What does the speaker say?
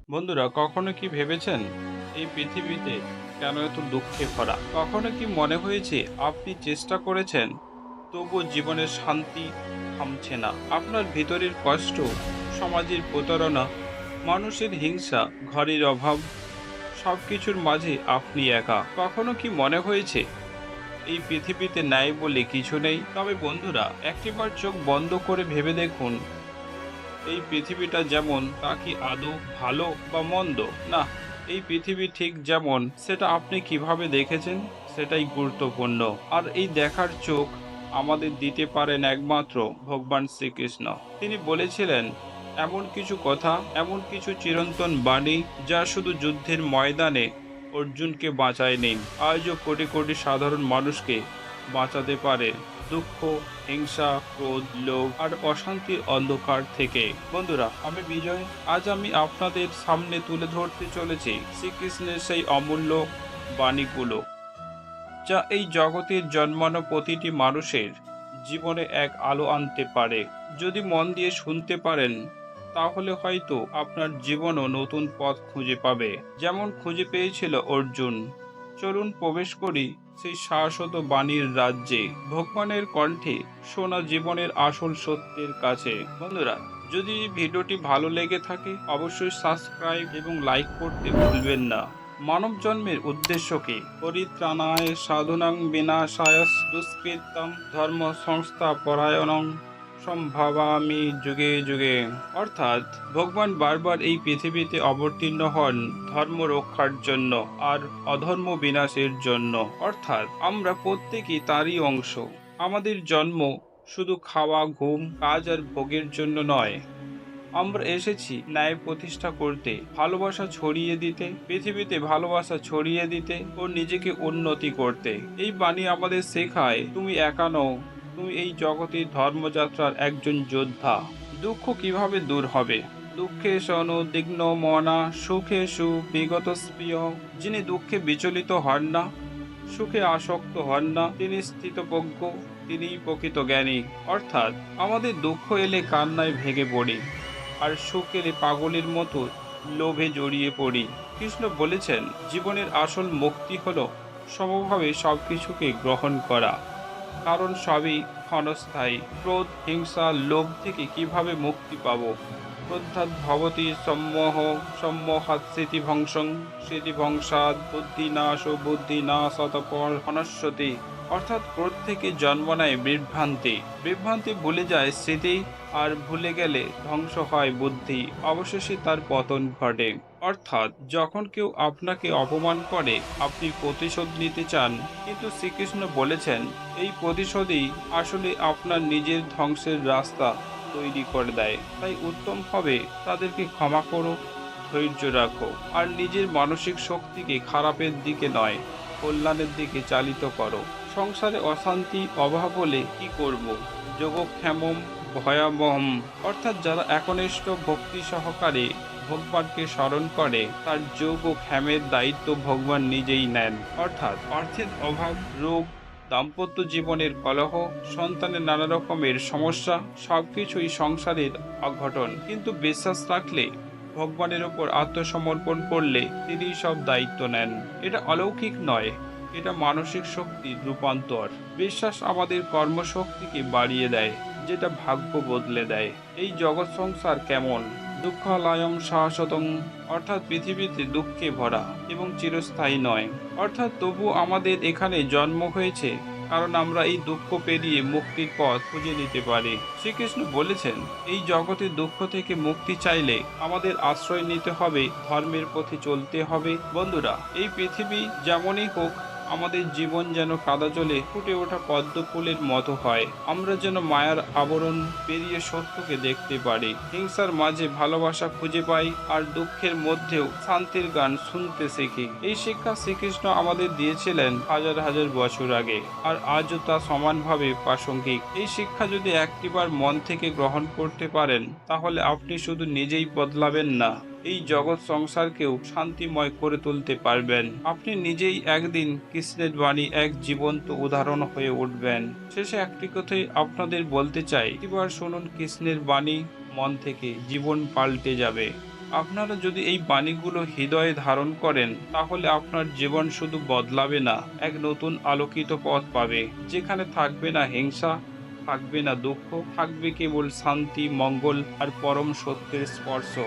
বন্ধুরা, কখনো কি ভেবেছেন এই পৃথিবীতে কেন এত দুঃখে ভরা? কখনো কি মনে হয়েছে আপনি চেষ্টা করেছেন তবুও জীবনের শান্তি থামছে না? আপনার ভিতরের কষ্ট, সমাজের প্রতারণা, মানুষের হিংসা, ঘরের অভাব, সবকিছুর মাঝে আপনি একা। কখনো কি মনে হয়েছে এই পৃথিবীতে ন্যায় বলে কিছু নেই? তবে বন্ধুরা, একটিবার চোখ বন্ধ করে ভেবে দেখুন, এই পৃথিবীটা যেমন তা কি আদৌ ভালো বা মন্দ? না, এই পৃথিবী ঠিক যেমন সেটা আপনি কিভাবে দেখেছেন সেটাই গুরুত্বপূর্ণ। আর এই দেখার চোখ আমাদের দিতে পারেন একমাত্র ভগবান শ্রীকৃষ্ণ। তিনি বলেছিলেন এমন কিছু কথা, এমন কিছু চিরন্তন বাণী যা শুধু যুদ্ধের ময়দানে অর্জুনকে বাঁচায়নি, আজও কোটি কোটি সাধারণ মানুষকে বাঁচাতে পারে দুঃখ, হিংসা, ক্রোধ, লোভ আর অশান্তির অন্ধকার থেকে। বন্ধুরা, আমি বিজয়। আজ আমি আপনাদের সামনে তুলে ধরতে চলেছি শ্রীকৃষ্ণের সেই অমূল্য বাণীগুলো, যা এই জগতের জন্মানো প্রতিটি মানুষের জীবনে এক আলো আনতে পারে। যদি মন দিয়ে শুনতে পারেন, তাহলে হয়তো আপনার জীবনও নতুন পথ খুঁজে পাবে, যেমন খুঁজে পেয়েছিল অর্জুন। চলুন প্রবেশ করি সেই শাশ্বত বাণীর রাজ্যে, ভগবানের কণ্ঠে শোনা জীবনের আসল সত্যের কাছে। বন্ধুরা, যদি ভিডিওটি ভালো লেগে থাকে, অবশ্যই সাবস্ক্রাইব এবং লাইক করতে ভুলবেন না। মানব জন্মের উদ্দেশ্য কি? পরিত্রাণায় সাধুনাং বিনাশায় দুষ্কৃতম ধর্ম সংস্থাপরায়ণং সম্ভাবামি যুগে যুগে। অর্থাৎ ভগবান বারবার এই পৃথিবীতে অবতীর্ণ হন ধর্ম রক্ষার জন্য আর অধর্ম বিনাশের জন্য। অর্থাৎ আমরা প্রত্যেকেই তারই অংশ। আমাদের জন্ম শুধু খাওয়া, ঘুম, কাজ আর ভোগের জন্য নয়। আমরা এসেছি ন্যায় প্রতিষ্ঠা করতে, ভালোবাসা ছড়িয়ে দিতে, পৃথিবীতে ভালোবাসা ছড়িয়ে দিতে ও নিজেকে উন্নতি করতে। এই বাণী আমাদের শেখায় তুমি একা নও, তুমি এই জগতের ধর্মযাত্রার একজন যোদ্ধা। দুঃখ কিভাবে দূর হবে? দুঃখে সনুদ্বিগ্ন মনা সুখে সুবিগত স্প্রিয়। যিনি দুঃখে বিচলিত হন না, সুখে আসক্ত হন না, তিনি স্থিতপ্রজ্ঞ, তিনিই প্রকৃত জ্ঞানী। অর্থাৎ আমাদের দুঃখ এলে কান্নায় ভেঙে পড়ি, আর সুখ এলে পাগলের মতো লোভে জড়িয়ে পড়ি। কৃষ্ণ বলেছেন জীবনের আসল মুক্তি হলো সমভাবে সবকিছুকে গ্রহণ করা, কারণ সবই ক্ষণস্থায়ী। ক্রোধ, হিংসা, লোভ থেকে কিভাবে মুক্তি পাবো? ক্রোধাৎ ভবতি সম্মোহ, সম্মোহাৎ স্মৃতিভংসং, স্মৃতিভংসাৎ বুদ্ধিনাশ ও বুদ্ধিনাশতঃ হনস্যতি। অর্থাৎ ক্রোধ থেকে জন্ম নেয় বিভ্রান্তি, বিভ্রান্তি ভুলে যায় স্মৃতি, আর ভুলে গেলে ধ্বংস হয় বুদ্ধি, অবশেষে তার পতন ঘটে। অর্থাৎ যখন কেউ আপনাকে অপমান করে, আপনি প্রতিশোধ নিতে চান, কিন্তু শ্রীকৃষ্ণ বলেছেন এই প্রতিশোধই আসলে আপনার নিজের ধ্বংসের রাস্তা তৈরি করে দেয়। তাই উত্তম হবে তাদেরকে ক্ষমা করো, ধৈর্য রাখো, আর নিজের মানসিক শক্তিকে খারাপের দিকে নয়, কল্যাণের দিকে চালিত করো। সংসারে অশান্তি, অভাব হলে কি করব? যোগক্ষেমম ভয়াবহম। অর্থাৎ যারা একনিষ্ঠ ভক্তি সহকারে ভগবানকে স্মরণ করে, তার যোগ ও ক্ষেমের দায়িত্ব ভগবান নিজেই নেন। অর্থাৎ অর্থের অভাব, রোগ, দাম্পত্য জীবনের কলহ, সন্তানের নানা রকমের সমস্যা, সবকিছুই সংসারের অঘটন। কিন্তু বিশ্বাস রাখলে, ভগবানের ওপর আত্মসমর্পণ করলে তিনি সব দায়িত্ব নেন। এটা অলৌকিক নয়, এটা মানসিক শক্তির রূপান্তর। বিশ্বাস আমাদের কর্মশক্তিকে বাড়িয়ে দেয়, যেটা ভাগ্য বদলে দেয়। এই জগৎ সংসার কেমন? দুঃখালয়ম শাশ্বতং। অর্থাৎ পৃথিবীতে দুঃখে ভরা এবং চিরস্থায়ী নয়। অর্থাৎ তবু আমাদের এখানে জন্ম হয়েছে, কারণ আমরা এই দুঃখ পেরিয়ে মুক্তির পথ খুঁজে নিতে পারি। শ্রীকৃষ্ণ বলেছেন এই জগতের দুঃখ থেকে মুক্তি চাইলে আমাদের আশ্রয় নিতে হবে, ধর্মের পথে চলতে হবে। বন্ধুরা, এই পৃথিবী যেমনই হোক, আমাদের জীবন যেন কাদা জলে ফুটে ওঠা পদ্ম ফুলের মতো হয়। আমরা যেন মায়ার আবরণ পেরিয়ে সত্যকে দেখতে পারি, হিংসার মাঝে ভালোবাসা খুঁজে পাই, আর দুঃখের মধ্যেও শান্তির গান শুনতে শিখি। এই শিক্ষা শ্রীকৃষ্ণ আমাদের দিয়েছিলেন হাজার হাজার বছর আগে, আর আজও তা সমানভাবে প্রাসঙ্গিক। এই শিক্ষা যদি একটিবার মন থেকে গ্রহণ করতে পারেন, তাহলে আপনি শুধু নিজেই বদলাবেন না, এই জগৎ সংসারকেও শান্তিময় করে তুলতে পারবেন। আপনি নিজেই একদিন কৃষ্ণের বাণী এক জীবন্ত উদাহরণ হয়ে উঠবেন। শেষে একটি কথাই আপনাদের বলতে চাই, এবার শুনুন কৃষ্ণের বাণী, মন থেকে জীবন পাল্টে যাবে। আপনারা যদি এই বাণীগুলো হৃদয়ে ধারণ করেন, তাহলে আপনার জীবন শুধু বদলাবে না, এক নতুন আলোকিত পথ পাবে, যেখানে থাকবে না হিংসা, থাকবে না দুঃখ, থাকবে কেবল শান্তি, মঙ্গল আর পরম সত্যের স্পর্শ।